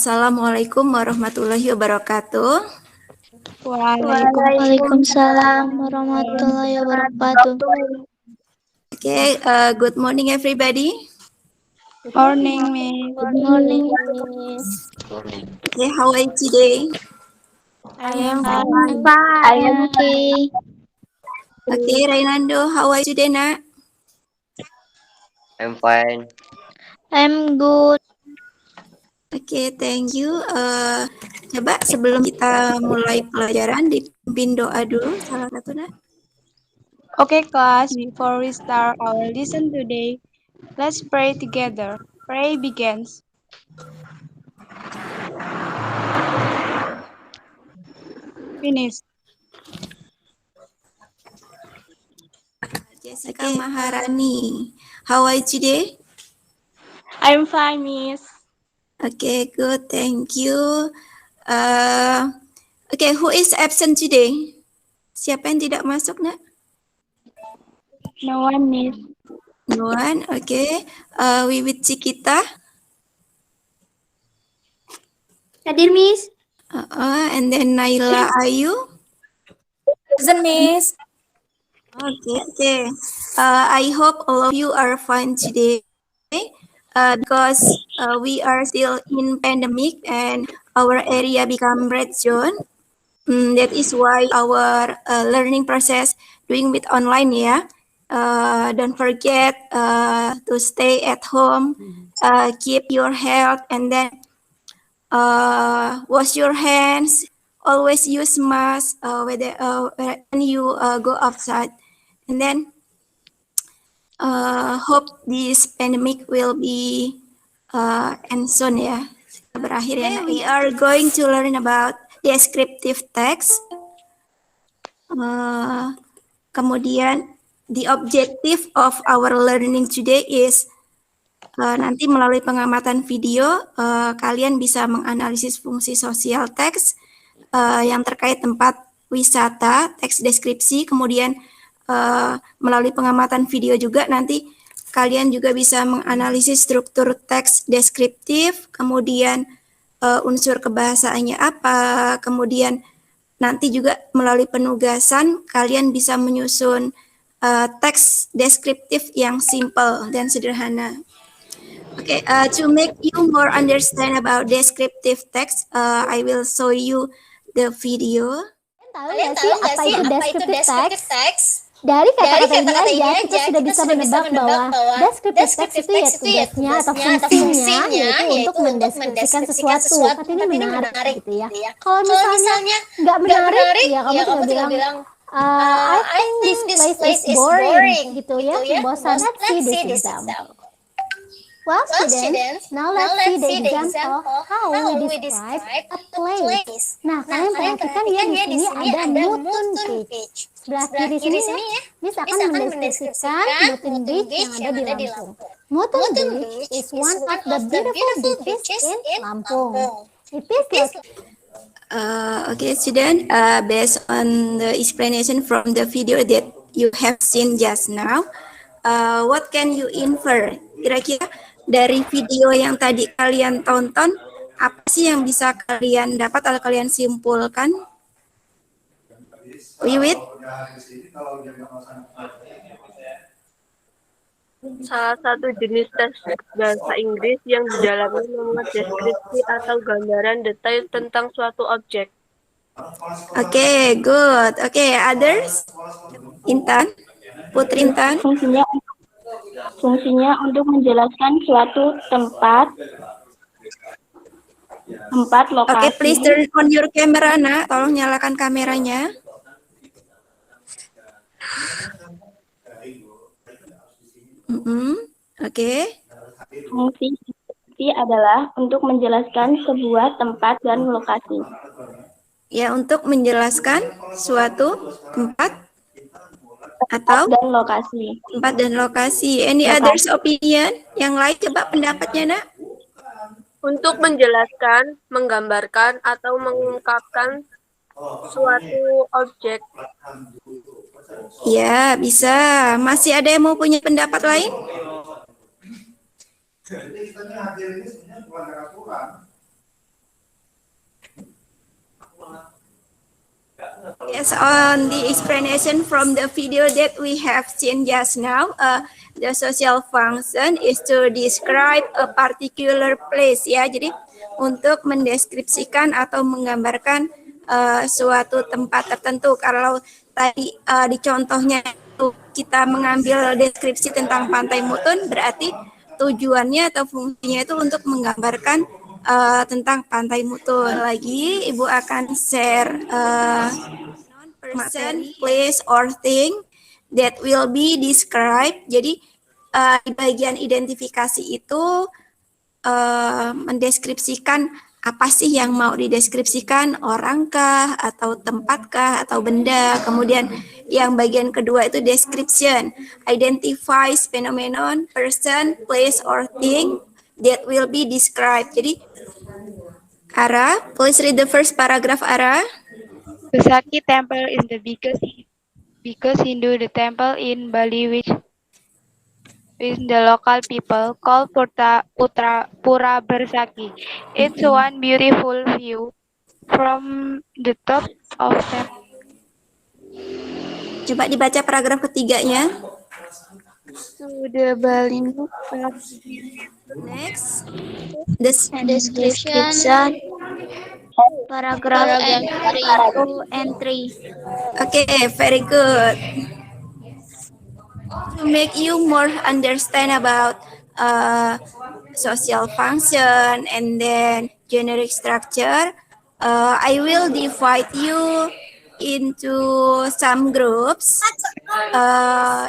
Assalamualaikum warahmatullahi wabarakatuh. Waalaikumsalam warahmatullahi wabarakatuh. Okay, good morning everybody. Morning, Miss. Good morning, Miss. Okay, how are you today? I am fine. Okay. Okay, Rainando, how are you today, Nak? I'm fine. I'm good. Okay, thank you. Coba sebelum kita mulai pelajaran dipimpin doa dulu salah satu, Nak. Okay, class, before we start our lesson today, let's pray together. Pray begins. Finish. Jessica Maharani, how are you today? I'm fine, Miss. Okay, good, thank you. Okay, who is absent today? Siapa yang tidak masuk, Nak? No one, Miss. No one, okay. Wiwit Cikita. Hadir, Miss. And then Naila Ayu. Present, Miss. Okay. I hope all of you are fine today. Because we are still in pandemic and our area become red zone. That is why our learning process doing with online, yeah. Don't forget to stay at home, keep your health, and then wash your hands. Always use mask when you go outside, and then hope this pandemic will be end soon, ya. Berakhir ya. We are going to learn about descriptive text. Kemudian the objective of our learning today is nanti melalui pengamatan video kalian bisa menganalisis fungsi sosial teks yang terkait tempat wisata, teks deskripsi, kemudian melalui pengamatan video juga nanti kalian juga bisa menganalisis struktur teks deskriptif, kemudian unsur kebahasaannya apa, kemudian nanti juga melalui penugasan kalian bisa menyusun teks deskriptif yang simple dan sederhana. Okay, to make you more understand about descriptive text, I will show you the video. Kalian tahu nggak sih apa itu descriptive text? Dari kata-kata ini aja kita sudah bisa menebak bahwa descriptive text itu ya tugasnya atau fungsinya yaitu untuk mendeskripsikan sesuatu. Tapi ini menarik gitu ya. Kalau misalnya nggak menarik, ya kamu tinggal bilang I think this place is boring gitu ya. Bosan. Let's see this example. Well, students, now let's see the example how we describe a place. Nah, kalian perhatikan ya di sini ada Mutun Beach. Sebelah kiri sini ya, Miss akan mendeskripsikan Mutun Beach yang ada di Lampung. Mutun Beach is one of the beautiful beaches in Lampung. It is Okay, student, based on the explanation from the video that you have seen just now, what can you infer? Kira-kira dari video yang tadi kalian tonton, apa sih yang bisa kalian dapat atau kalian simpulkan? Wiwit? Salah satu jenis tes bahasa Inggris yang di dalamnya memuat deskripsi atau gambaran detail tentang suatu objek. Okay, good. Okay, others? Intan? Putri Intan? Fungsinya untuk menjelaskan suatu tempat lokasi. Okay, please turn on your camera, Nak. Tolong nyalakan kameranya. Okay. Fungsi adalah untuk menjelaskan sebuah tempat dan lokasi. Ya, untuk menjelaskan suatu tempat atau dan lokasi. Tempat dan lokasi. Any others opinion? Yang lain coba pendapatnya, Nak? Untuk menjelaskan, menggambarkan, atau mengungkapkan suatu objek. Ya, bisa. Masih ada yang mau punya pendapat lain? Yes, on the explanation from the video that we have seen just now, the social function is to describe a particular place ya. Jadi untuk mendeskripsikan atau menggambarkan suatu tempat tertentu. Kalau tadi di contohnya itu kita mengambil deskripsi tentang Pantai Mutun, berarti tujuannya atau fungsinya itu untuk menggambarkan tentang Pantai Mutun. Lagi Ibu akan share person, place, or thing that will be described. Jadi di bagian identifikasi itu mendeskripsikan apa sih yang mau dideskripsikan, orangkah, atau tempatkah, atau benda. Kemudian yang bagian kedua itu description, identifies phenomenon, person, place, or thing that will be described. Jadi Ara, please read the first paragraph, Ara. Besaki Temple is the biggest Hindu temple in Bali, which the local people call Pura Besaki. It's one beautiful view from the top of temple. Coba dibaca paragraf ketiganya. To the Balindu. Next. Description. Paragraph and 3. Okay, very good. To make you more understand about social function and then generic structure, I will divide you into some groups.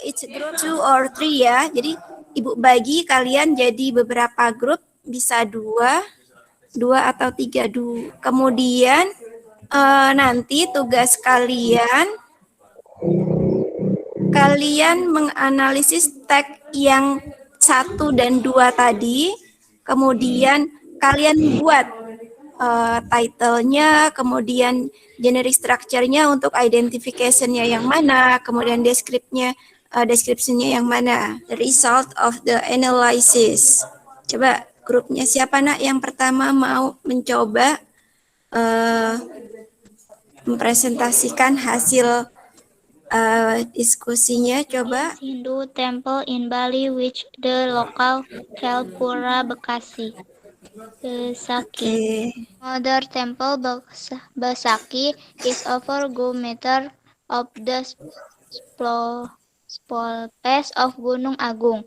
Each group 2 or 3 ya. Jadi Ibu bagi kalian jadi beberapa grup, bisa 2 atau 3 dulu. Kemudian nanti tugas kalian menganalisis teks yang 1 dan 2 tadi, kemudian kalian buat title-nya, kemudian generic structure-nya untuk identification-nya yang mana, kemudian description-nya yang mana, the result of the analysis. Coba grupnya siapa nak yang pertama mau mencoba mempresentasikan hasil diskusinya, coba. Hindu temple in Bali which the local call Pura Besaki. Okay. Another temple Besaki is over go meter of the spolpes of Gunung Agung.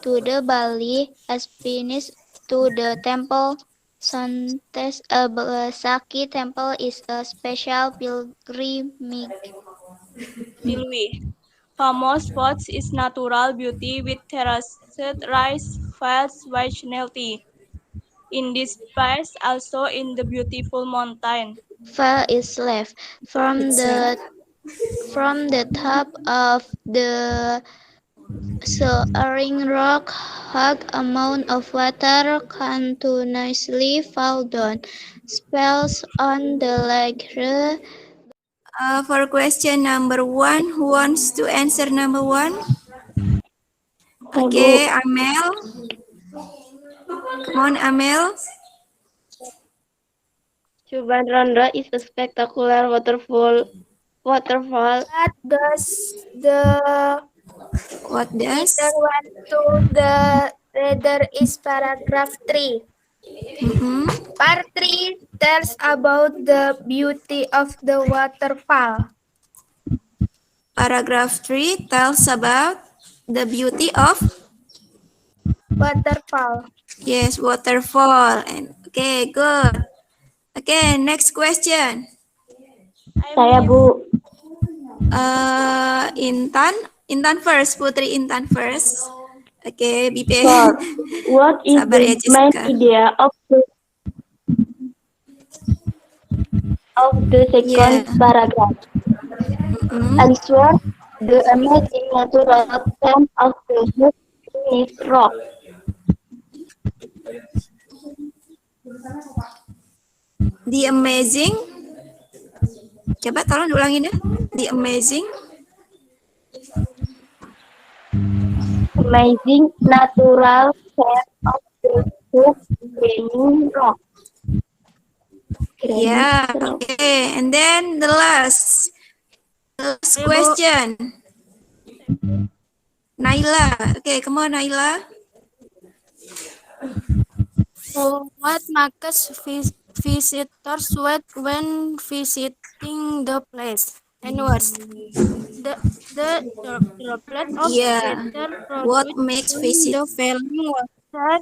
To the Bali as finished to the temple Santes Besaki temple is a special pilgrimage. Famous spots is natural beauty with terraced rice fields functionality. In this place, also in the beautiful mountain. File is left from the top of the soaring rock. Hug amount of water continuously fall down. Spells on the lake. For question number 1, who wants to answer number 1? Okay, Amel. Come on, Amel. Subhanranda is a spectacular waterfall. What does One to the reader is paragraph 3. Part 3 tells about the beauty of the waterfall. Paragraph 3 tells about the beauty of Waterfall. yes, waterfall. And okay, good. Okay, next question. Saya, Bu. Intan first, Putri Intan first. Okay, BP. So, what is Sabar ya, the main Jessica. idea of the second paragraph? Answer: the amazing natural form of the igneous rock. The amazing. Coba tolong diulangin ya. The amazing. Amazing natural form of the igneous rock. Yeah, okay. And then the last question. Naila. Okay, come on, Naila. What makes visitors wait when visiting the place? And words. The droplet of Yeah. water What produced makes from visit? the falling water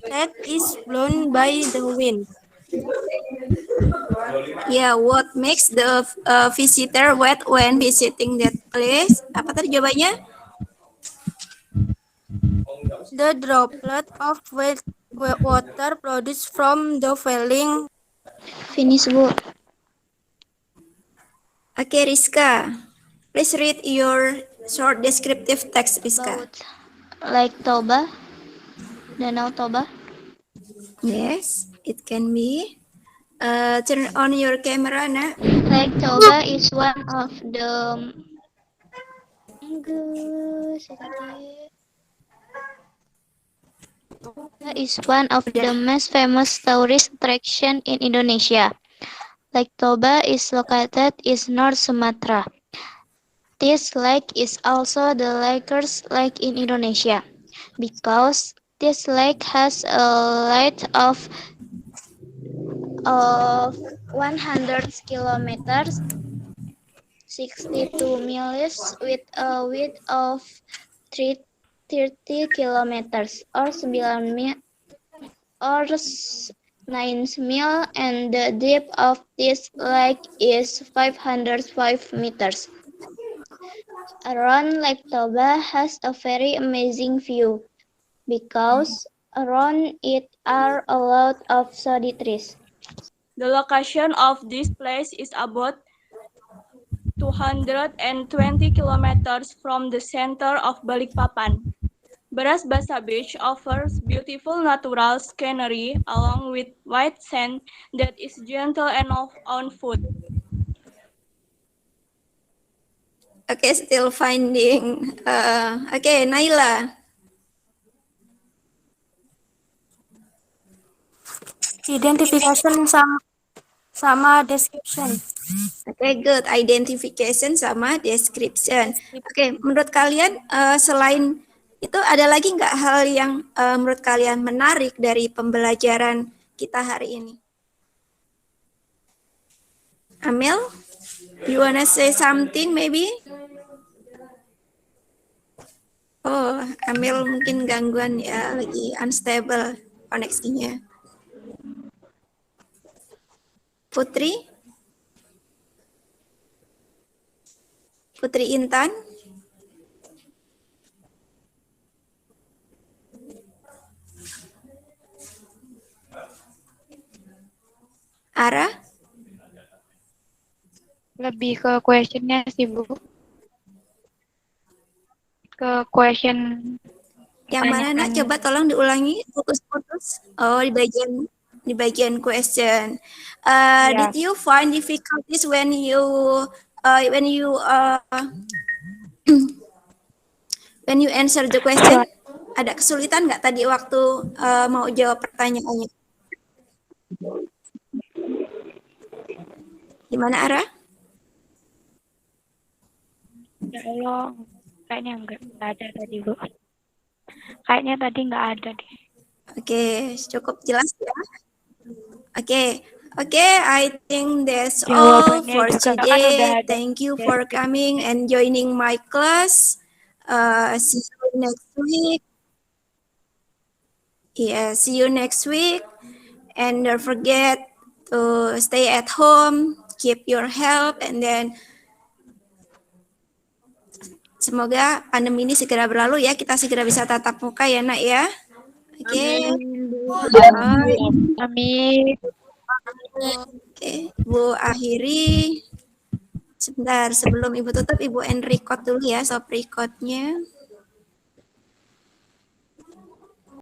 that is blown by the wind. Yeah, what makes the visitor wet when visiting that place? Apa tadi jawabannya? The droplet of water produced from the falling. Finish, Bu. Okay, Rizka. Please read your short descriptive text, Rizka. About Lake Toba, Danau Toba. Yes, it can be. Turn on your camera, Nak. Lake Toba is one of the most famous tourist attraction in Indonesia. Lake Toba is located in North Sumatra. This lake is also the largest lake in Indonesia because this lake has a length of 100 kilometers, 62 miles, with a width of 30 kilometers or 9 mile, and the depth of this lake is 505 meters. Around Lake Toba has a very amazing view because around it are a lot of shady trees. The location of this place is about 220 kilometers from the center of Balikpapan. Beras Basa Beach offers beautiful natural scenery along with white sand that is gentle enough on foot. Okay, still finding. Okay, Naila. Identification sama description. Okay, good. Identification sama description. Okay, menurut kalian selain itu ada lagi nggak hal yang menurut kalian menarik dari pembelajaran kita hari ini? Amel, you wanna say something maybe? Oh, Amel mungkin gangguan ya, lagi unstable koneksinya. Putri? Putri Intan? Ara? Lebih ke questionnya sih, Bu. Ke question Yang mana, Nak? Coba tolong diulangi, putus-putus. Oh, di bagian question. Did you find difficulties when you when you answer the question? Ada kesulitan nggak tadi waktu mau jawab pertanyaannya? Gimana, Ara? Ya Allah, kayaknya nggak ada tadi, Bu. Kayaknya tadi nggak ada deh. Oke, cukup jelas ya. Oke, I think that's all Jawabannya for juga kan today. udah ada. Thank you for coming and joining my class. See you next week. Yeah, see you next week. And don't forget to stay at home, keep your health, and then semoga pandemi ini segera berlalu ya, kita segera bisa tatap muka ya, Nak ya. Oke. Amin. Oke, Ibu akhiri. Sebentar, sebelum Ibu tutup, Ibu end record dulu ya, stop recordnya.